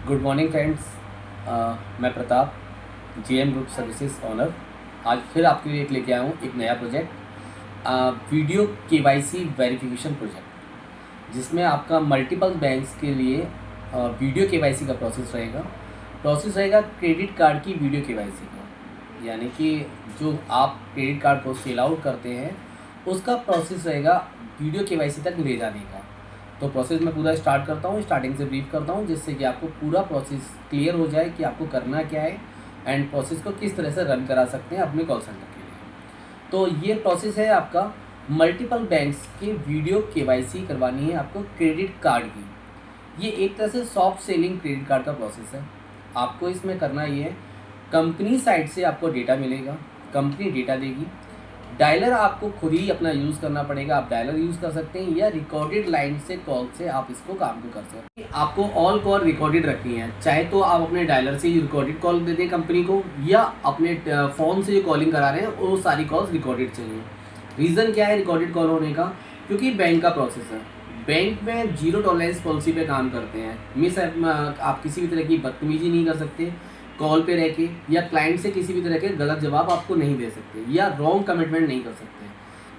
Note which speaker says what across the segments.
Speaker 1: Good morning friends. मैं Pratap, GM group services owner. आज फिर आपके लिए एक लेके आया हूँ एक नया project, video KYC verification project, जिसमें आपका मल्टीपल बैंक्स के लिए वीडियो केवाईसी का प्रोसेस रहेगा क्रेडिट कार्ड की वीडियो केवाईसी का। यानी कि जो आप क्रेडिट कार्ड को सेल आउट करते हैं उसका प्रोसेस रहेगा वीडियो केवाईसी तक ले जाने का। तो प्रोसेस मैं पूरा स्टार्ट करता हूँ, स्टार्टिंग से ब्रीफ करता हूँ, जिससे कि आपको पूरा प्रोसेस क्लियर हो जाए कि आपको करना क्या है एंड प्रोसेस को किस तरह से रन करा सकते हैं अपने कॉल सेंटर के लिए। तो ये प्रोसेस है आपका मल्टीपल बैंक्स के वीडियो केवाईसी करवानी है आपको क्रेडिट कार्ड की। ये एक तरह से सॉफ्ट सेलिंग क्रेडिट कार्ड का प्रोसेस है। आपको इसमें करना ये है, कंपनी साइड से आपको डेटा मिलेगा, कंपनी डेटा देगी, डायलर आपको खुद ही अपना यूज़ करना पड़ेगा। आप डायलर यूज़ कर सकते हैं या रिकॉर्डेड लाइन से कॉल से आप इसको काम को कर सकते हैं। आपको ऑल कॉल रिकॉर्डेड रखनी है, चाहे तो आप अपने डायलर से ही रिकॉर्डेड कॉल दे दें कंपनी को, या अपने फ़ोन से जो कॉलिंग करा रहे हैं वो सारी कॉल्स रिकॉर्डेड चाहिए। रीज़न क्या है रिकॉर्डेड कॉल होने का? क्योंकि बैंक का प्रोसेस है, बैंक में जीरो टॉलरेंस पॉलिसी पे काम करते हैं। आप किसी भी तरह की बदतमीजी नहीं कर सकते कॉल पे रह के, या क्लाइंट से किसी भी तरह के गलत जवाब आपको नहीं दे सकते, या रॉन्ग कमिटमेंट नहीं कर सकते।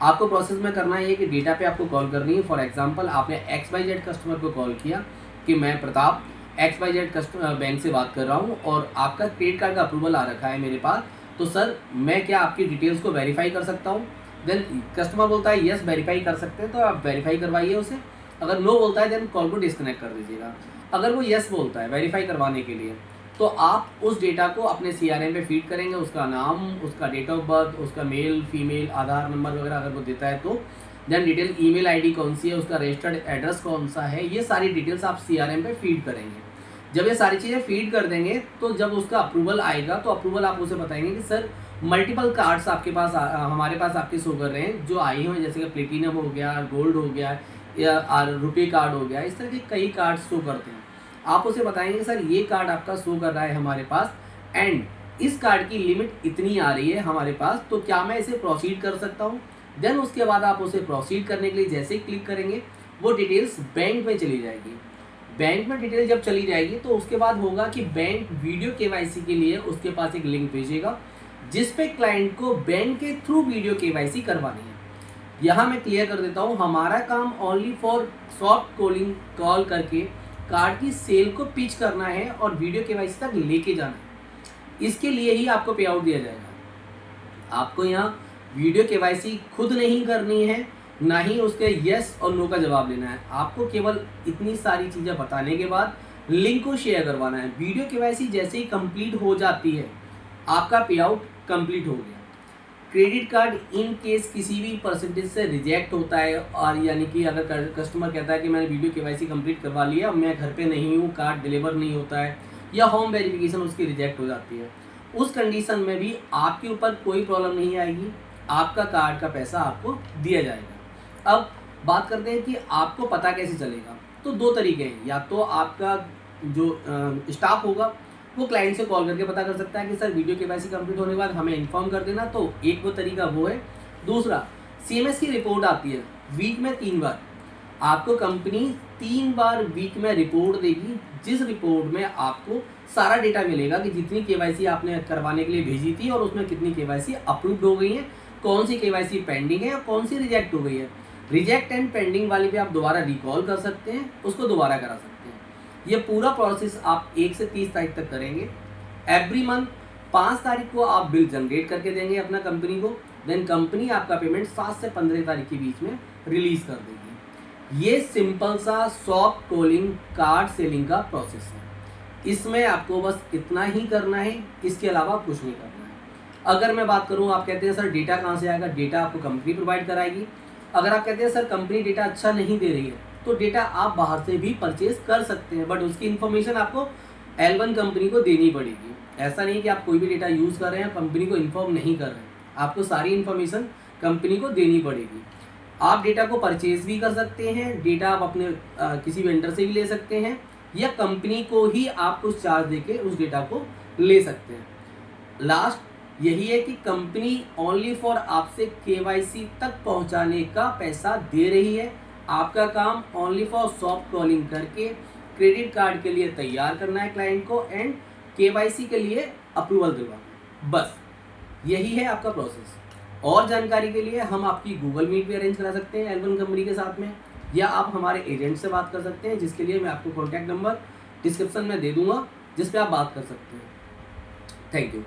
Speaker 1: आपको प्रोसेस में करना है कि डेटा पे आपको कॉल करनी है। फॉर एग्जांपल आपने XYZ कस्टमर को कॉल किया कि मैं प्रताप XYZ कस्टमर बैंक से बात कर रहा हूँ और आपका क्रेडिट कार्ड का अप्रूवल आ रखा है मेरे पास, तो सर मैं क्या आपकी डिटेल्स को वेरीफाई कर सकता हूँ? देन कस्टमर बोलता है यस वेरीफाई कर सकते हैं, तो आप वेरीफाई करवाइए उसे। अगर नो बोलता है देन कॉल को डिस्कनेक्ट कर दीजिएगा। अगर वो यस बोलता है वेरीफाई करवाने के लिए, तो आप उस डेटा को अपने CRM पे फीड करेंगे, उसका नाम, उसका डेट ऑफ बर्थ, उसका मेल फीमेल, आधार नंबर वगैरह अगर वो देता है तो, देन डिटेल ईमेल आईडी कौन सी है, उसका रजिस्टर्ड एड्रेस कौन सा है, ये सारी डिटेल्स आप CRM पे फीड करेंगे। जब ये सारी चीज़ें फीड कर देंगे तो जब उसका अप्रूवल आएगा तो अप्रूवल आप उसे बताएंगे कि सर मल्टीपल कार्ड्स आपके पास हमारे पास आपके शो कर रहे हैं जो आई हुए, जैसे कि प्लेटिनम हो गया, गोल्ड हो गया, या रुपये कार्ड हो गया, इस तरह के कई कार्ड शो करते हैं। आप उसे बताएंगे सर ये कार्ड आपका शो कर रहा है हमारे पास, एंड इस कार्ड की लिमिट इतनी आ रही है हमारे पास, तो क्या मैं इसे प्रोसीड कर सकता हूँ? देन उसके बाद आप उसे प्रोसीड करने के लिए जैसे ही क्लिक करेंगे वो डिटेल्स बैंक में चली जाएगी। बैंक में डिटेल जब चली जाएगी तो उसके बाद होगा कि बैंक वीडियो केवाईसी के लिए उसके पास एक लिंक भेजेगा जिस पे क्लाइंट को बैंक के थ्रू वीडियो केवाईसी करवानी है। यहाँ मैं क्लियर कर देता हूँ, हमारा काम only for soft calling call करके कार्ड की सेल को पिच करना है और वीडियो केवाईसी तक लेके जाना है। इसके लिए ही आपको पे आउट दिया जाएगा। आपको यहाँ वीडियो केवाईसी खुद नहीं करनी है, ना ही उसके यस और नो का जवाब लेना है। आपको केवल इतनी सारी चीज़ें बताने के बाद लिंक को शेयर करवाना है। वीडियो केवाईसी जैसे ही कंप्लीट हो जाती है आपका पे आउट कंप्लीट हो गया। क्रेडिट कार्ड इन केस किसी भी परसेंटेज से रिजेक्ट होता है, और यानी कि अगर कस्टमर कहता है कि मैंने वीडियो केवाईसी कंप्लीट करवा लिया, मैं घर पे नहीं हूँ, कार्ड डिलीवर नहीं होता है, या होम वेरिफिकेशन उसकी रिजेक्ट हो जाती है, उस कंडीशन में भी आपके ऊपर कोई प्रॉब्लम नहीं आएगी, आपका कार्ड का पैसा आपको दिया जाएगा। अब बात करते हैं कि आपको पता कैसे चलेगा। तो दो तरीके हैं, या तो आपका जो स्टाफ होगा वो क्लाइंट से कॉल करके पता कर सकता है कि सर वीडियो केवाईसी कंप्लीट होने के बाद हमें इन्फॉर्म कर देना, तो एक वो तरीका वो है। दूसरा, CMS की रिपोर्ट आती है वीक में 3 बार, आपको कंपनी 3 बार वीक में रिपोर्ट देगी, जिस रिपोर्ट में आपको सारा डेटा मिलेगा कि जितनी केवाईसी आपने करवाने के लिए भेजी थी और उसमें कितनी केवाईसी अप्रूव्ड हो गई है, कौन सी केवाईसी पेंडिंग है और कौन सी रिजेक्ट हो गई है। रिजेक्ट एंड पेंडिंग वाली पे आप दोबारा रिकॉल कर सकते हैं, उसको दोबारा करा सकते हैं। ये पूरा प्रोसेस आप 1 से 30 तारीख तक करेंगे। एवरी मंथ 5 तारीख को आप बिल जनरेट करके देंगे अपना कंपनी को, देन कंपनी आपका पेमेंट 7 से 15 तारीख के बीच में रिलीज कर देगी। ये सिंपल सा सॉफ्ट कॉलिंग कार्ड सेलिंग का प्रोसेस है। इसमें आपको बस इतना ही करना है, इसके अलावा कुछ नहीं करना है। अगर मैं बात करूँ, आप कहते हैं सर डेटा कहाँ से आएगा, डेटा आपको कंपनी प्रोवाइड कराएगी। अगर आप कहते हैं सर कंपनी डेटा अच्छा नहीं दे रही है, तो डेटा आप बाहर से भी परचेज कर सकते हैं, बट उसकी इन्फॉर्मेशन आपको L1 कंपनी को देनी पड़ेगी। ऐसा नहीं कि आप कोई भी डेटा यूज़ कर रहे हैं कंपनी को इन्फॉर्म नहीं कर रहे हैं, आपको सारी इन्फॉर्मेशन कंपनी को देनी पड़ेगी। आप डेटा को परचेज भी कर सकते हैं, डेटा आप अपने किसी वेंडर से भी ले सकते हैं, या कंपनी को ही आप कुछ चार्ज देके उस डेटा को ले सकते हैं। लास्ट यही है कि कंपनी ओनली फॉर आपसे KYC तक पहुंचाने का पैसा दे रही है। आपका काम ओनली फॉर सॉफ्ट कॉलिंग करके क्रेडिट कार्ड के लिए तैयार करना है क्लाइंट को एंड केवाईसी के लिए अप्रूवल दिलवाना है। बस यही है आपका प्रोसेस। और जानकारी के लिए हम आपकी गूगल मीट भी अरेंज करा सकते हैं L1 कंपनी के साथ में, या आप हमारे एजेंट से बात कर सकते हैं, जिसके लिए मैं आपको कॉन्टैक्ट नंबर डिस्क्रिप्शन में दे दूंगा, जिस पे आप बात कर सकते हैं। Thank you.